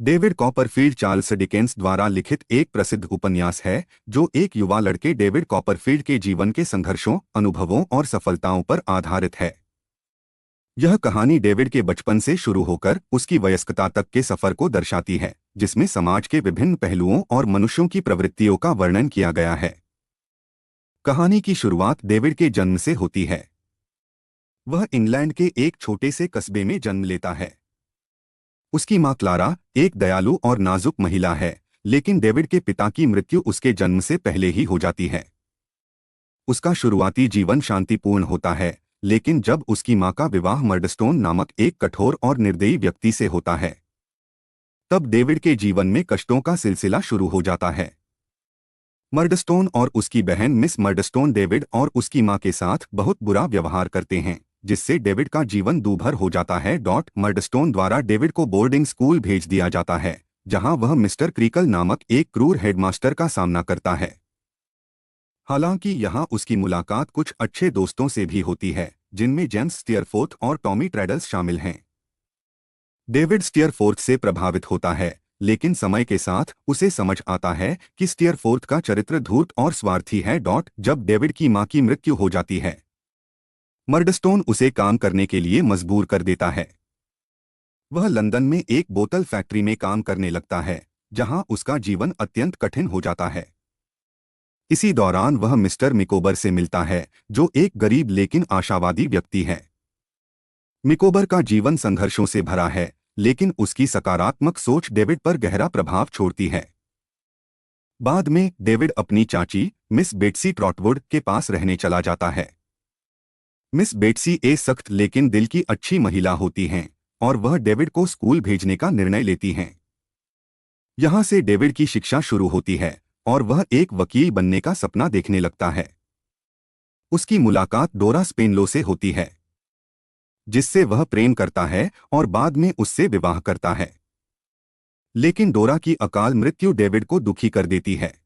David Copperfield Charles Dickens द्वारा लिखित एक प्रसिद्ध उपन्यास है जो एक युवा लड़के डेविड कॉपरफील्ड के जीवन के संघर्षों, अनुभवों और सफलताओं पर आधारित है। यह कहानी डेविड के बचपन से शुरू होकर उसकी वयस्कता तक के सफर को दर्शाती है, जिसमें समाज के विभिन्न पहलुओं और मनुष्यों की प्रवृत्तियों का वर्णन किया गया है। कहानी की शुरुआत डेविड के जन्म से होती है। वह इंग्लैंड के एक छोटे से कस्बे में जन्म लेता है। उसकी मां क्लारा एक दयालु और नाजुक महिला है, लेकिन डेविड के पिता की मृत्यु उसके जन्म से पहले ही हो जाती है। उसका शुरुआती जीवन शांतिपूर्ण होता है, लेकिन जब उसकी मां का विवाह मर्डस्टोन नामक एक कठोर और निर्दयी व्यक्ति से होता है, तब डेविड के जीवन में कष्टों का सिलसिला शुरू हो जाता है। मर्डस्टोन और उसकी बहन मिस मर्डस्टोन डेविड और उसकी मां के साथ बहुत बुरा व्यवहार करते हैं, जिससे डेविड का जीवन दूभर हो जाता है। मर्डस्टोन द्वारा डेविड को बोर्डिंग स्कूल भेज दिया जाता है, जहां वह मिस्टर क्रीकल नामक एक क्रूर हेडमास्टर का सामना करता है। हालांकि यहां उसकी मुलाकात कुछ अच्छे दोस्तों से भी होती है, जिनमें जेम्स स्टीयरफोर्थ और टॉमी ट्रेडल्स शामिल हैं। डेविड स्टीयरफोर्थ से प्रभावित होता है, लेकिन समय के साथ उसे समझ आता है कि स्टीयरफोर्थ का चरित्र धूर्त और स्वार्थी है। जब डेविड की मां की मृत्यु हो जाती है, मर्डस्टोन उसे काम करने के लिए मजबूर कर देता है। वह लंदन में एक बोतल फैक्ट्री में काम करने लगता है, जहां उसका जीवन अत्यंत कठिन हो जाता है। इसी दौरान वह मिस्टर मिकोबर से मिलता है, जो एक गरीब लेकिन आशावादी व्यक्ति है। मिकोबर का जीवन संघर्षों से भरा है, लेकिन उसकी सकारात्मक सोच डेविड पर गहरा प्रभाव छोड़ती है। बाद में डेविड अपनी चाची मिस बेट्सी ट्रॉटवुड के पास रहने चला जाता है। मिस बेट्सी एक सख्त लेकिन दिल की अच्छी महिला होती हैं, और वह डेविड को स्कूल भेजने का निर्णय लेती हैं। यहां से डेविड की शिक्षा शुरू होती है और वह एक वकील बनने का सपना देखने लगता है। उसकी मुलाकात डोरा स्पेनलो से होती है, जिससे वह प्रेम करता है और बाद में उससे विवाह करता है। लेकिन डोरा की अकाल मृत्यु डेविड को दुखी कर देती है।